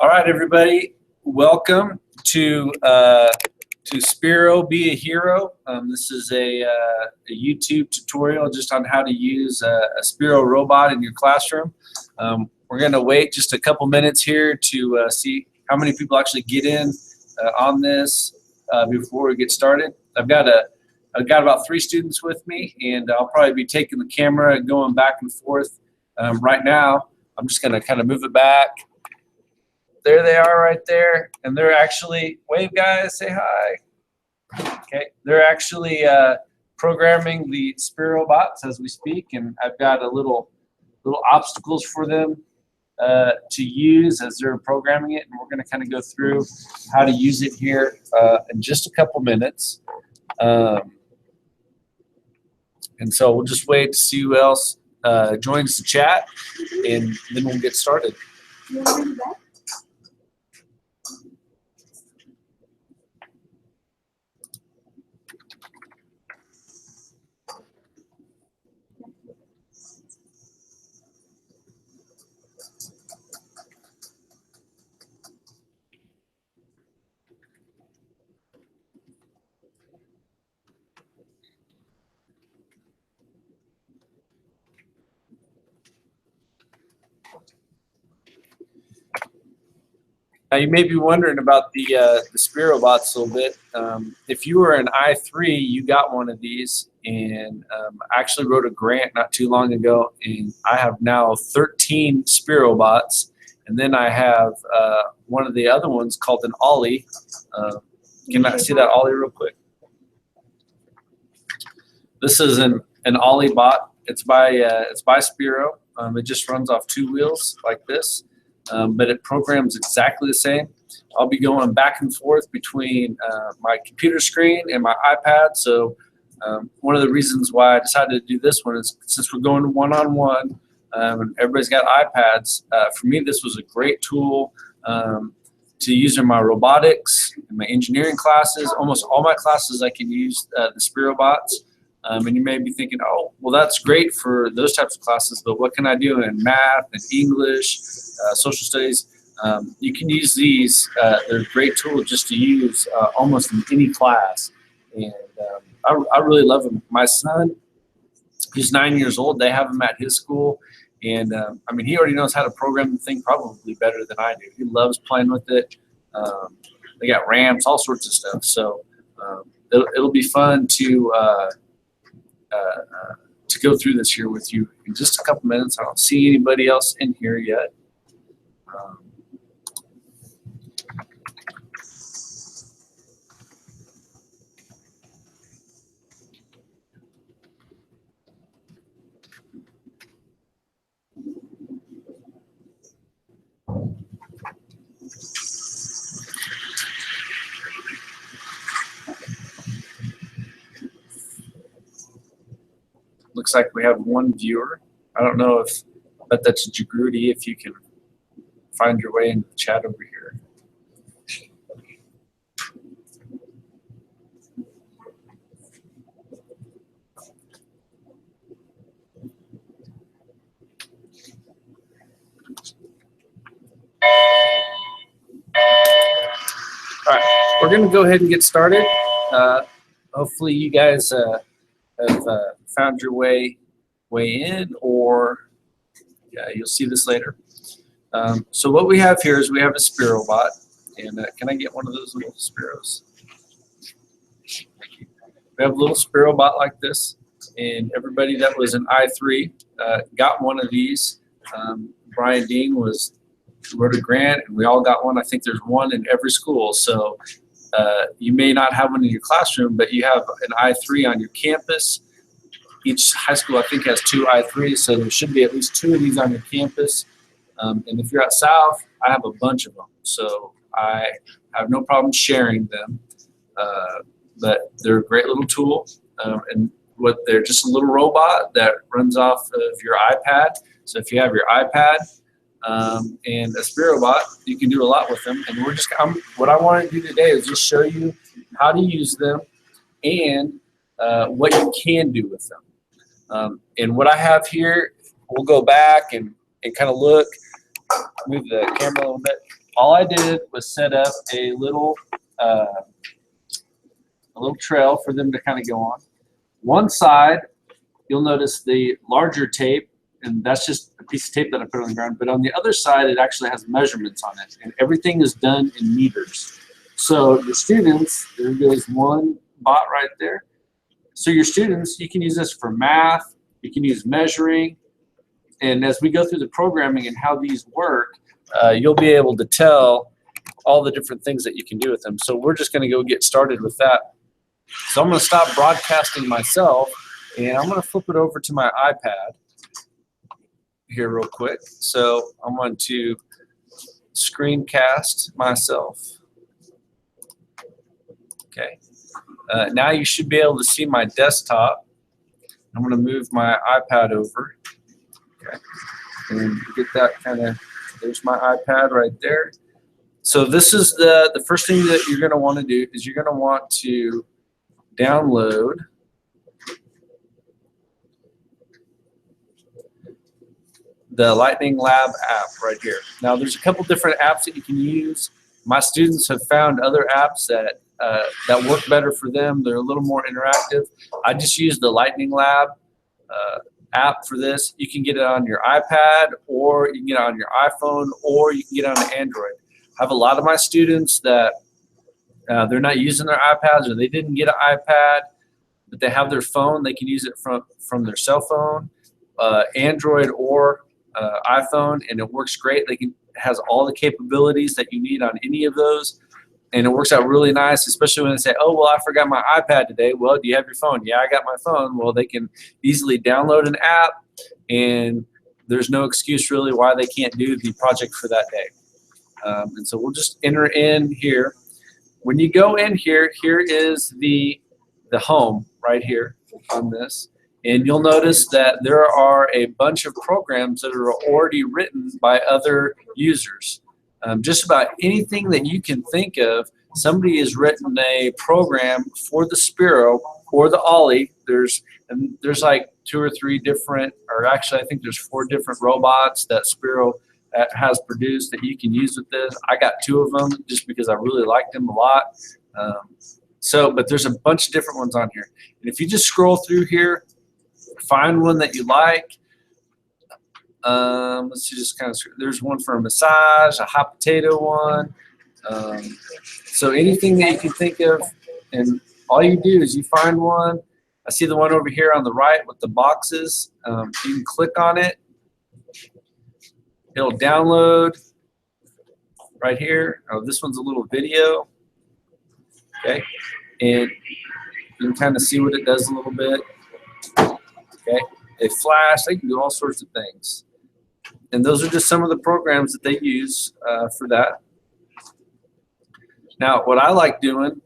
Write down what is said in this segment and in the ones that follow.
All right, everybody, welcome to Sphero, Be a Hero. This is a YouTube tutorial just on how to use a Sphero robot in your classroom. We're going to wait just a couple minutes here to see how many people actually get in on this before we get started. I've got about 3 students with me, and I'll probably be taking the camera and going back and forth. Right now, I'm just going to kind of move it back. There they are right there, and they're actually, wave guys, say hi. Okay, they're actually programming the Sphero bots as we speak, and I've got a little obstacles for them to use as they're programming it, and we're going to kind of go through how to use it here in just a couple minutes. And so we'll just wait to see who else joins the chat, and then we'll get started. Now you may be wondering about the Sphero bots a little bit. If you were an I3, you got one of these, and I actually wrote a grant not too long ago, and I have now 13 Sphero bots, and then I have one of the other ones called an Ollie. Can I see that Ollie real quick? This is an Ollie bot. It's by Sphero. It just runs off 2 wheels like this. But it programs exactly the same. I'll be going back and forth between my computer screen and my iPad. So one of the reasons why I decided to do this one is since we're going one-on-one and everybody's got iPads, for me this was a great tool to use in my robotics, in my engineering classes. Almost all my classes I can use the Sphero bots. And you may be thinking, oh, well, that's great for those types of classes, but what can I do in math and English, social studies? You can use these. They're a great tool just to use almost in any class. And I really love them. My son, he's 9 years old. They have him at his school. And, I mean, he already knows how to program the thing probably better than I do. He loves playing with it. They got ramps, all sorts of stuff. So it'll be fun to go through this here with you in just a couple minutes. I don't see anybody else in here yet. Looks like we have 1 viewer. I don't know if, I bet that's Jagruti, if you can find your way into the chat over here. All right, we're going to go ahead and get started. Hopefully you guys have found your way in, or yeah, you'll see this later. So what we have here is we have a Sphero bot, and can I get one of those little Spheros? We have a little Sphero bot like this, and everybody that was an I3 got one of these. Brian Dean wrote a grant, and we all got one. I think there's one in every school. So you may not have one in your classroom, but you have an I3 on your campus. Each high school, I think, has 2 I3s, so there should be at least 2 of these on your campus. And if you're at South, I have a bunch of them, so I have no problem sharing them. But they're a great little tool, and they're just a little robot that runs off of your iPad. So if you have your iPad and a Sphero bot, you can do a lot with them. And what I want to do today is just show you how to use them and what you can do with them. And what I have here, we'll go back and kind of look, move the camera a little bit. all I did was set up a little trail for them to kind of go on. One side, you'll notice the larger tape, and that's just a piece of tape that I put on the ground. But on the other side, it actually has measurements on it, and everything is done in meters. So your students, there goes one bot right there. So your students, you can use this for math, you can use measuring, and as we go through the programming and how these work, you'll be able to tell all the different things that you can do with them. So we're just gonna go get started with that. So I'm gonna stop broadcasting myself, and I'm gonna flip it over to my iPad here real quick. So I'm going to screencast myself. Okay. Now you should be able to see my desktop. I'm going to move my iPad over. Okay. And get that kind of, there's my iPad right there. So this is the first thing that you're going to want to do is you're going to want to download the Lightning Lab app right here. Now there's a couple different apps that you can use. My students have found other apps that that work better for them. They're a little more interactive. I just use the Lightning Lab app for this. You can get it on your iPad, or you can get it on your iPhone, or you can get it on Android. I have a lot of my students that they're not using their iPads, or they didn't get an iPad, but they have their phone. They can use it from their cell phone, Android or iPhone, and it works great. It has all the capabilities that you need on any of those, and it works out really nice, especially when they say, oh, well, I forgot my iPad today. Well, do you have your phone? Yeah, I got my phone. Well, they can easily download an app, and there's no excuse really why they can't do the project for that day. And so we'll just enter in here. When you go in here, here is the home right here on this. And you'll notice that there are a bunch of programs that are already written by other users. Just about anything that you can think of, somebody has written a program for the Sphero or the Ollie. There's like 2 or 3 different, or actually I think there's 4 different robots that Sphero has produced that you can use with this. I got 2 of them just because I really liked them a lot. But there's a bunch of different ones on here. And if you just scroll through here, find one that you like. Let's see, just kind of, there's one for a massage, a hot potato one. So anything that you can think of, and all you do is you find one. I see the one over here on the right with the boxes. You can click on it. It'll download right here. Oh, this one's a little video. Okay, and you can kind of see what it does a little bit. Okay, they flash, they can do all sorts of things. And those are just some of the programs that they use for that. Now, what I like doing,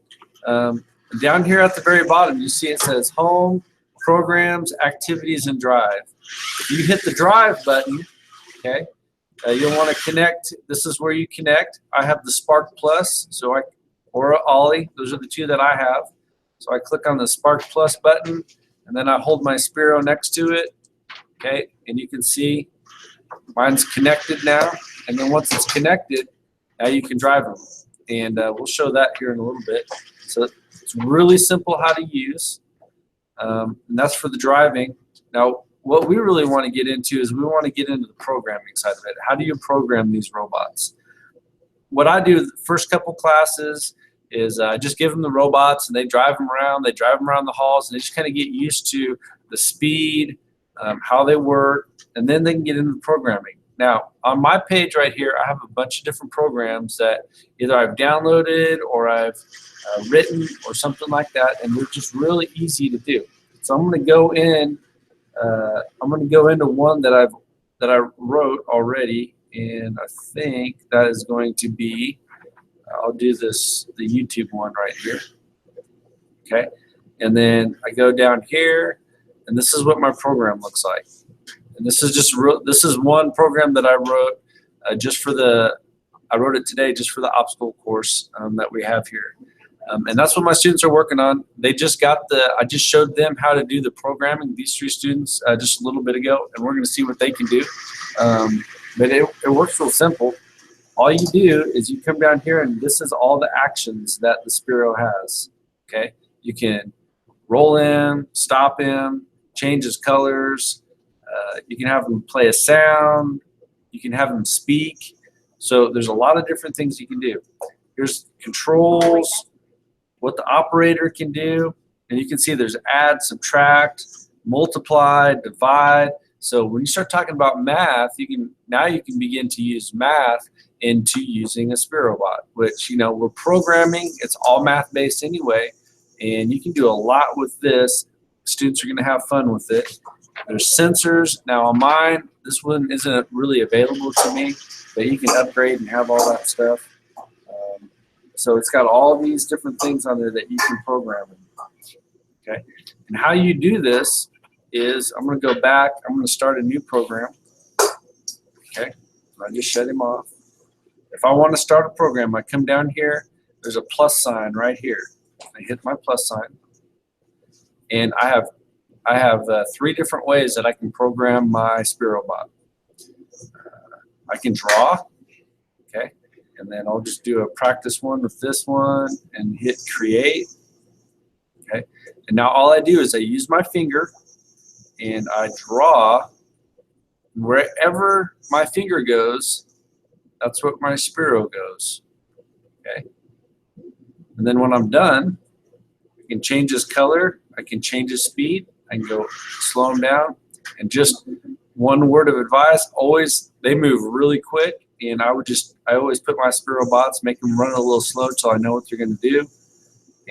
down here at the very bottom, you see it says Home, Programs, Activities, and Drive. If you hit the Drive button, okay, you'll want to connect. This is where you connect. I have the Spark Plus, or Ollie. Those are the 2 that I have. So I click on the Spark Plus button, and then I hold my Sphero next to it, okay, and you can see mine's connected now. And then once it's connected, now you can drive them. And we'll show that here in a little bit. So it's really simple how to use, and that's for the driving. Now, what we really want to get into is we want to get into the programming side of it. How do you program these robots? What I do the first couple classes is I just give them the robots, and they drive them around. They drive them around the halls, and they just kind of get used to the speed, how they work, and then they can get into the programming. Now, on my page right here, I have a bunch of different programs that either I've downloaded or I've written or something like that, and they're just really easy to do. So I'm going to go in. I'm going to go into one that I wrote already, and I think that is going to be. I'll do the YouTube one right here. Okay, and then I go down here, and this is what my program looks like. And this is this is one program that I wrote I wrote it today just for the obstacle course that we have here. And that's what my students are working on. They just got I just showed them how to do the programming, these 3 students, just a little bit ago, and we're going to see what they can do. But it works real simple. all you do is you come down here, and this is all the actions that the Sphero has. Okay, you can roll him, stop him, change his colors. You can have him play a sound. You can have him speak. So there's a lot of different things you can do. Here's controls, what the operator can do, and you can see there's add, subtract, multiply, divide. So when you start talking about math, now you can begin to use math into using a Sphero bot, which, you know, we're programming. It's all math based anyway, and you can do a lot with this. Students are going to have fun with it. There's sensors. Now on mine, this one isn't really available to me, but you can upgrade and have all that stuff. So it's got all these different things on there that you can program in. Okay, and how you do this is, I'm going to go back. I'm going to start a new program. Okay, I just shut him off. If I want to start a program, I come down here. There's a plus sign right here. I hit my plus sign, and I have 3 different ways that I can program my Sphero bot. I can draw. Okay, and then I'll just do a practice one with this one and hit create. Okay, and now all I do is I use my finger and I draw. Wherever my finger goes, that's what my Sphero goes. Okay, and then when I'm done, I can change his color, I can change his speed, I can go slow him down. And just one word of advice, they move really quick, and I always put my Sphero bots, make them run a little slow till I know what they're going to do.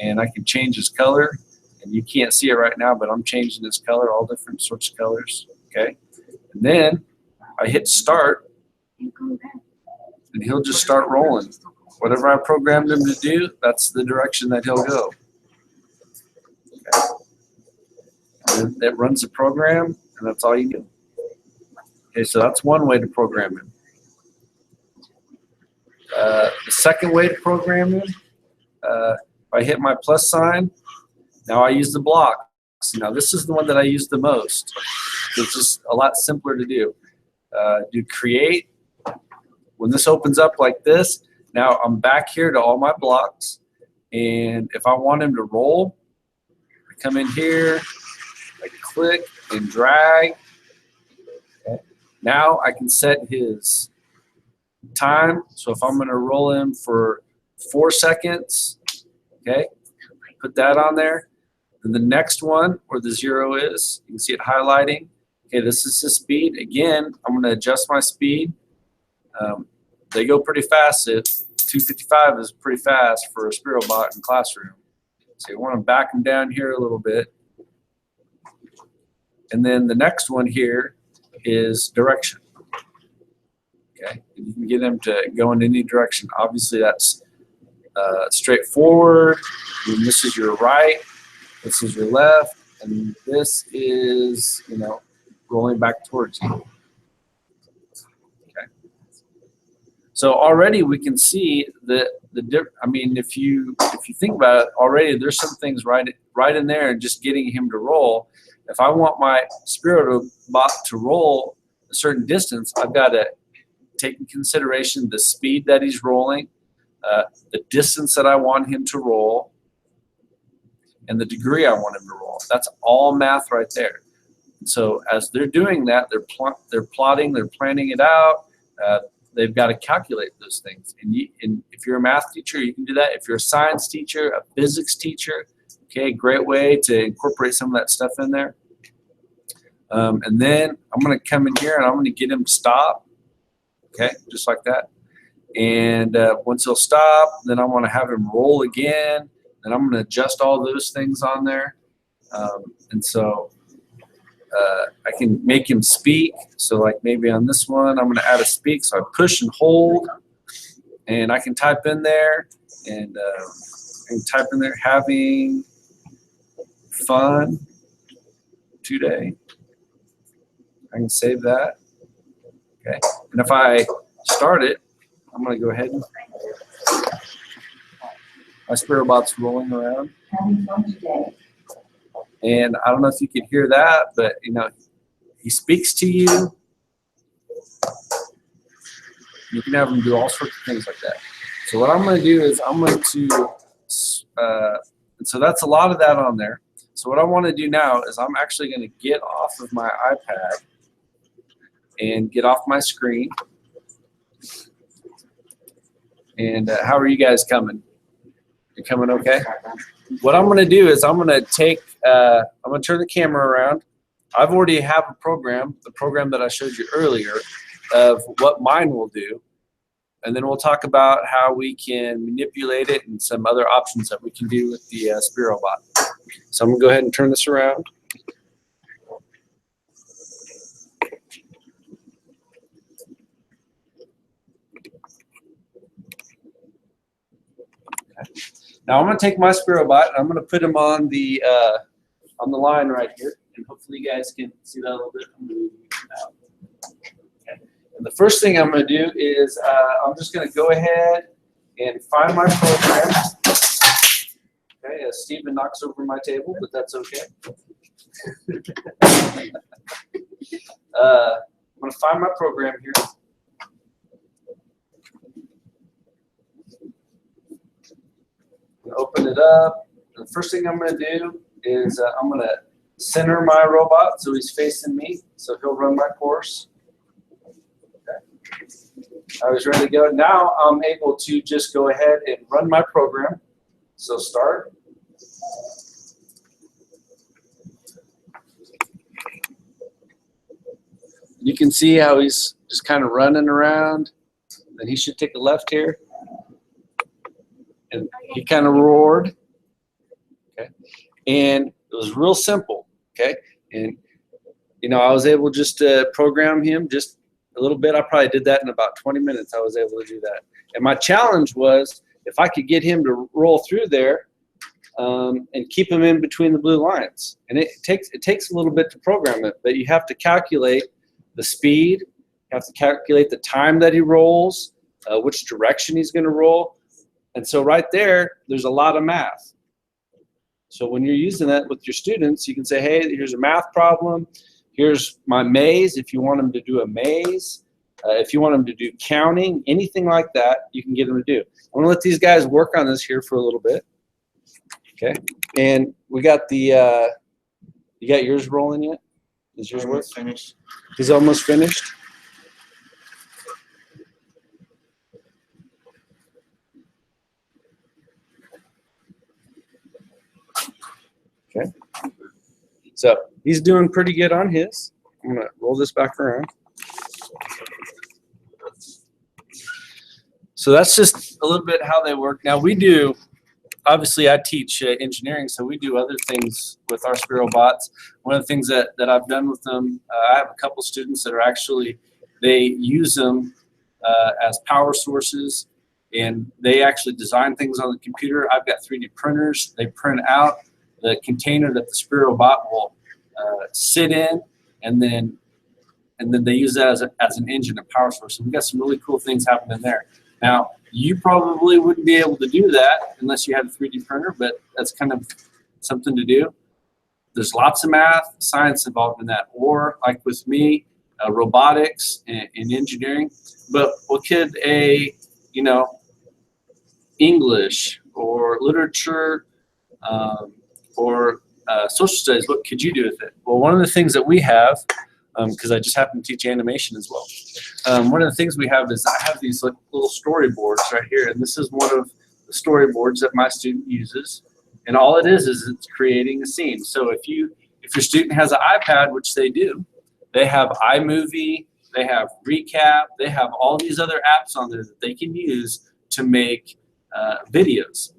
And I can change his color, and you can't see it right now, but I'm changing his color, all different sorts of colors. Okay, and then I hit start, and he'll just start rolling. Whatever I programmed him to do, that's the direction that he'll go. Okay. And that runs the program, and that's all you do. Okay, so that's one way to program him. The second way to program him, if I hit my plus sign, now I use the blocks. Now this is the one that I use the most. It's just a lot simpler to do. Do create. When this opens up like this, now I'm back here to all my blocks, and if I want him to roll, I come in here, I click and drag. Okay. Now I can set his time. So if I'm going to roll him for 4 seconds, okay, put that on there. And the next one where the 0 is, you can see it highlighting. Okay, this is his speed. Again, I'm going to adjust my speed. They go pretty fast. 255 is pretty fast for a Sphero bot in classroom. So you want to back them down here a little bit. And then the next one here is direction. Okay, and you can get them to go in any direction. Obviously, that's straightforward. And this is your right. This is your left, and this is, you know, rolling back towards you. Okay. So already we can see that I mean, if you think about it, already there's some things right in there, and just getting him to roll. If I want my Sphero bot to roll a certain distance, I've got to take in consideration the speed that he's rolling, the distance that I want him to roll, and the degree I want him to roll. That's all math right there. So as they're doing that, they're plotting, they're planning it out. They've got to calculate those things. And if you're a math teacher, you can do that. If you're a science teacher, a physics teacher, okay, great way to incorporate some of that stuff in there. And then I'm going to come in here and I'm going to get him to stop. Okay, just like that. And once he'll stop, then I want to have him roll again. And I'm going to adjust all those things on there. And so I can make him speak. So like maybe on this one, I'm going to add a speak. So I push and hold, and I can type in there, and type in there, having fun today. I can save that. Okay. And if I start it, I'm going to go ahead and my Sphero bot's rolling around. Having fun today. And I don't know if you can hear that, but you know, he speaks to you. You can have them do all sorts of things like that. So what I'm going to do is I'm going to, so that's a lot of that on there. So what I want to do now is I'm actually going to get off of my iPad and get off my screen. And how are you guys coming? You coming okay? What I'm going to do is I'm going to take, I'm going to turn the camera around. I've already have a program, the program that I showed you earlier, of what mine will do. And then we'll talk about how we can manipulate it and some other options that we can do with the Sphero bot. So I'm going to go ahead and turn this around. Now I'm going to take my Sphero bot and I'm going to put him on the line right here, and hopefully you guys can see that a little bit. Okay. And the first thing I'm going to do is I'm just going to go ahead and find my program. Okay, Stephen knocks over my table, but that's okay. I'm going to find my program here. Open it up. The first thing I'm going to do is I'm going to center my robot so he's facing me, so he'll run my course. Okay. I was ready to go. Now I'm able to just go ahead and run my program. So start. You can see how he's just kind of running around. Then he should take a left here. And he kind of roared, okay? And it was real simple, okay? And, you know, I was able just to program him just a little bit. I probably did that in about 20 minutes. I was able to do that. And my challenge was if I could get him to roll through there and keep him in between the blue lines. And it takes a little bit to program it, but you have to calculate the speed, you have to calculate the time that he rolls, which direction he's going to roll. And so right there, there's a lot of math. So when you're using that with your students, you can say, hey, here's a math problem. Here's my maze. If you want them to do a maze, if you want them to do counting, anything like that, you can get them to do. I'm going to let these guys work on this here for a little bit. Okay. And we got the, you got yours rolling yet? Is yours almost finished? He's almost finished. Okay, so he's doing pretty good on his. I'm going to roll this back around. So that's just a little bit how they work. Now we do, obviously I teach engineering, so we do other things with our Sphero bots. One of the things that I've done with them, I have a couple students that are actually, they use them as power sources, and they actually design things on the computer. I've got 3D printers. They print out the container that the Sphero bot will sit in, and then they use that as an engine, a power source. So we've got some really cool things happening there. Now, you probably wouldn't be able to do that unless you had a 3D printer, but that's kind of something to do. There's lots of math, science involved in that, or like with me, robotics and engineering. But what could a, you know, English or literature, or social studies, what could you do with it? Well, one of the things that we have, because I just happen to teach animation as well, one of the things we have is I have these little storyboards right here, and this is one of the storyboards that my student uses, and all it is it's creating a scene. So if your student has an iPad, which they do, they have iMovie, they have Recap, they have all these other apps on there that they can use to make videos.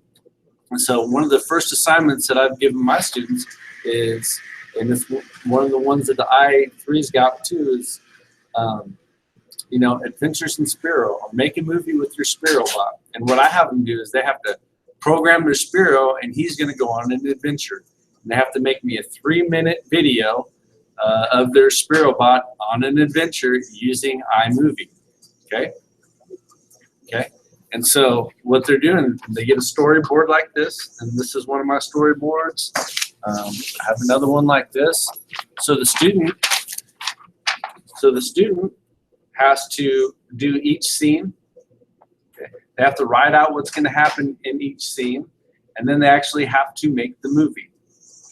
And so one of the first assignments that I've given my students is, and it's one of the ones that the I3's got too, is, you know, Adventures in Sphero, or make a movie with your Sphero bot. And what I have them do is they have to program their Sphero, and he's going to go on an adventure. And they have to make me a 3-minute video of their Sphero bot on an adventure using iMovie. Okay? Okay? And so what they're doing, they get a storyboard like this, and this is one of my storyboards. I have another one like this. So the student has to do each scene. Okay. They have to write out what's going to happen in each scene, and then they actually have to make the movie.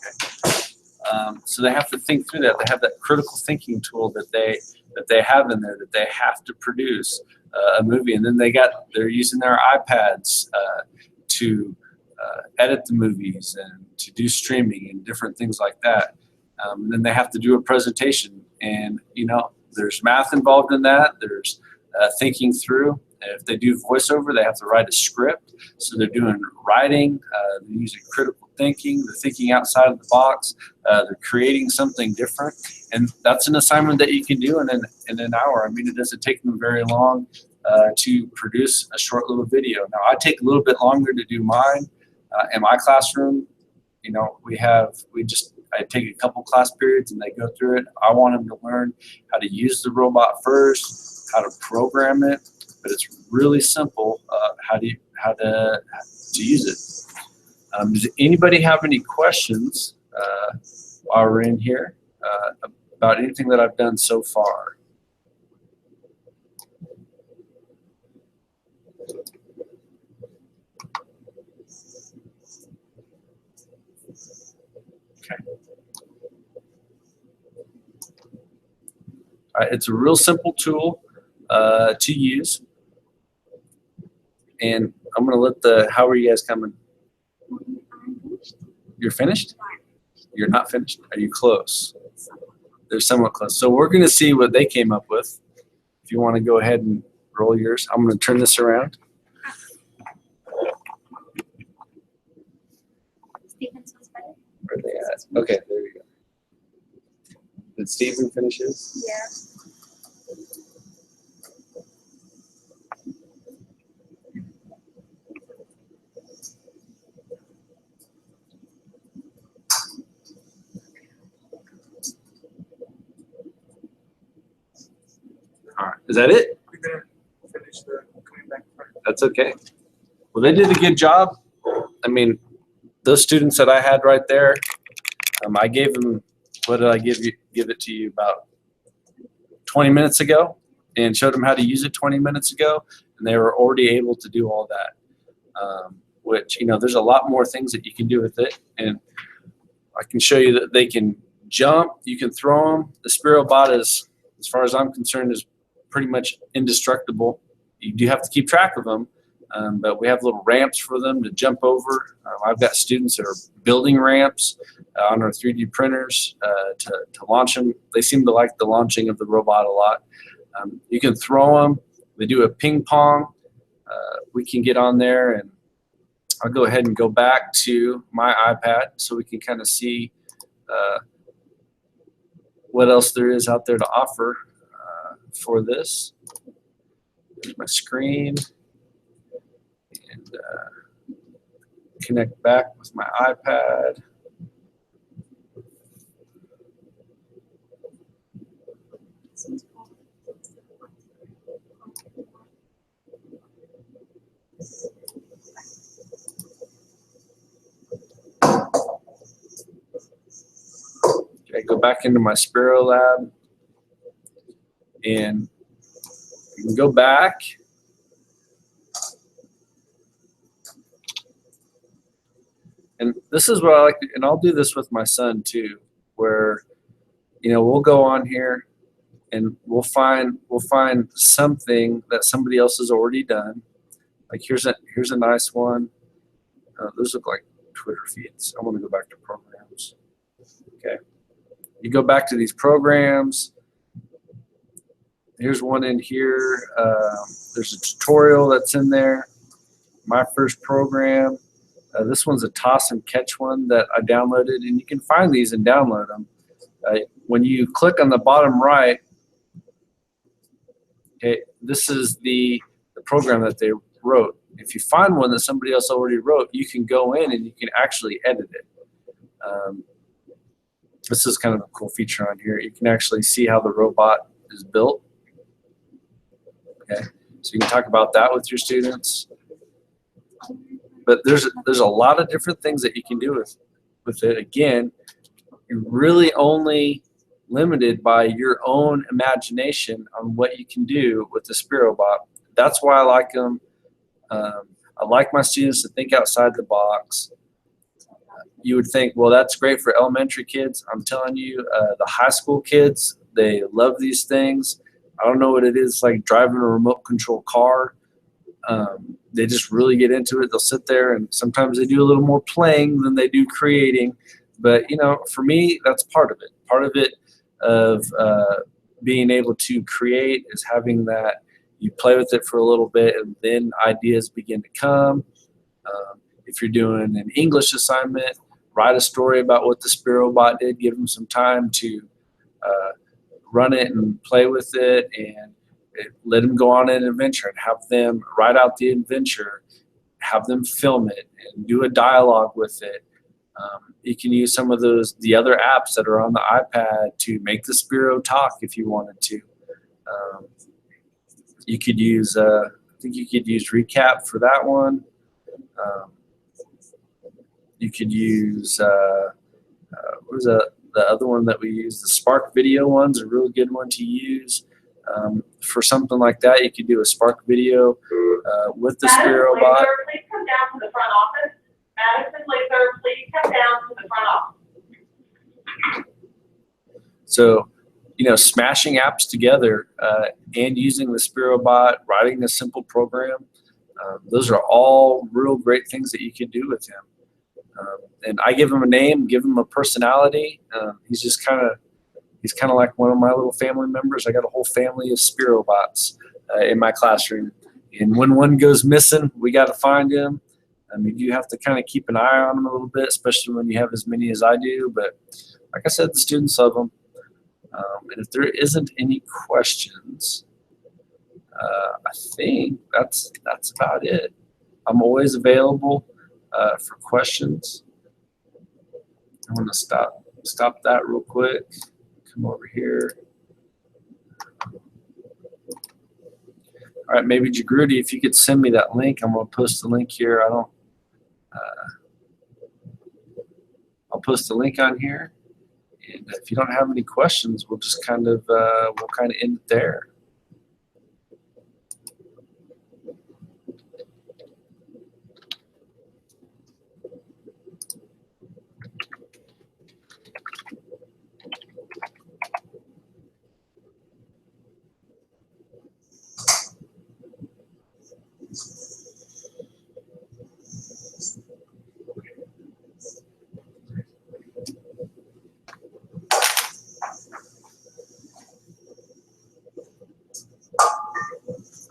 Okay. So they have to think through that. They have that critical thinking tool that they have in there, that they have to produce a movie, and then they're using their iPads to edit the movies and to do streaming and different things like that. And then they have to do a presentation, and there's math involved in that. There's thinking through. If they do voiceover, they have to write a script. So they're doing writing, they're using critical thinking, they're thinking outside of the box, they're creating something different. And that's an assignment that you can do in an hour. I mean, it doesn't take them very long to produce a short little video. Now, I take a little bit longer to do mine. In my classroom, I take a couple class periods and they go through it. I want them to learn how to use the robot first, how to program it, but it's really simple how to use it. Does anybody have any questions while we're in here about anything that I've done so far? Okay. All right, it's a real simple tool to use. And I'm going to let how are you guys coming? You're finished? You're not finished? Are you close? They're somewhat close. So we're going to see what they came up with. If you want to go ahead and roll yours, I'm going to turn this around. Where are they at? Okay, there you go. Did Stephen finish his? Yeah. All right. Is that it? We're gonna finish the coming back part. That's okay. Well, they did a good job. I mean, those students that I had right there, I gave them, what did I give it to you about 20 minutes ago, and showed them how to use it 20 minutes ago, and they were already able to do all that. Which, there's a lot more things that you can do with it, and I can show you that they can jump, you can throw them. The Sphero bot is, as far as I'm concerned, is pretty much indestructible. You do have to keep track of them, but we have little ramps for them to jump over. I've got students that are building ramps on our 3D printers to launch them. They seem to like the launching of the robot a lot. You can throw them. They do a ping pong. We can get on there, and I'll go ahead and go back to my iPad so we can kind of see what else there is out there to offer for this. There's my screen, and connect back with my iPad. Okay, go back into my Sphero lab, and you can go back. And this is what I like to, and I'll do this with my son too, where we'll go on here and we'll find something that somebody else has already done. Like here's a nice one. Those look like Twitter feeds. I want to go back to programs. Okay, you go back to these programs. Here's one in here. There's a tutorial that's in there. My first program. This one's a toss and catch one that I downloaded, and you can find these and download them. When you click on the bottom right, okay, this is the program that they wrote. If you find one that somebody else already wrote, you can go in and you can actually edit it. This is kind of a cool feature on here. You can actually see how the robot is built. Okay, so you can talk about that with your students. But there's a lot of different things that you can do with it. Again, you really only limited by your own imagination on what you can do with the Sphero bot. That's why I like them. I like my students to think outside the box. You would think, well, that's great for elementary kids. I'm telling you, the high school kids, they love these things. I don't know what it is like driving a remote control car. They just really get into it. They'll sit there, and sometimes they do a little more playing than they do creating. But, you know, for me, that's part of it. Part of it of being able to create is having that you play with it for a little bit, and then ideas begin to come. If you're doing an English assignment, write a story about what the Sphero bot did. Give them some time to run it and play with it, and let them go on an adventure and have them write out the adventure, have them film it and do a dialogue with it. You can use some of the other apps that are on the iPad to make the Sphero talk if you wanted to. You could use, I think you could use Recap for that one. You could use, what was the other one that we use? The Spark Video one's a really good one to use. For something like that, you could do a Spark Video with the Sphero bot. Please come down to the front office. Madison Laser, please come down to the front office. So, you know, smashing apps together and using the Sphero bot, writing a simple program, those are all real great things that you can do with him. And I give him a name, give him a personality. He's kind of like one of my little family members. I got a whole family of Sphero bots in my classroom. And when one goes missing, we got to find him. I mean, you have to kind of keep an eye on them a little bit, especially when you have as many as I do. But like I said, the students love them. And if there isn't any questions, I think that's about it. I'm always available for questions. I'm going to stop that real quick. Come over here. All right, maybe Jagruti, if you could send me that link, I'm going to post the link here. I'll post the link on here. And if you don't have any questions, we'll just kind of end it there.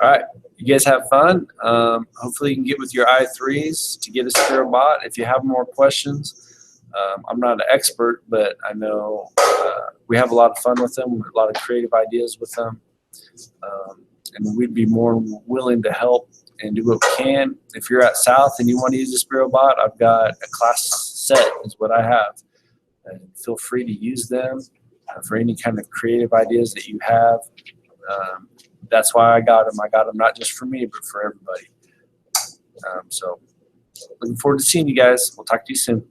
All right, you guys have fun. Hopefully you can get with your I3s to get a Sphero bot. If you have more questions, I'm not an expert, but I know we have a lot of fun with them, a lot of creative ideas with them. And we'd be more willing to help and do what we can. If you're at South and you want to use a Sphero bot, I've got a class set is what I have. And feel free to use them for any kind of creative ideas that you have. That's why I got them. I got them not just for me, but for everybody. So looking forward to seeing you guys. We'll talk to you soon.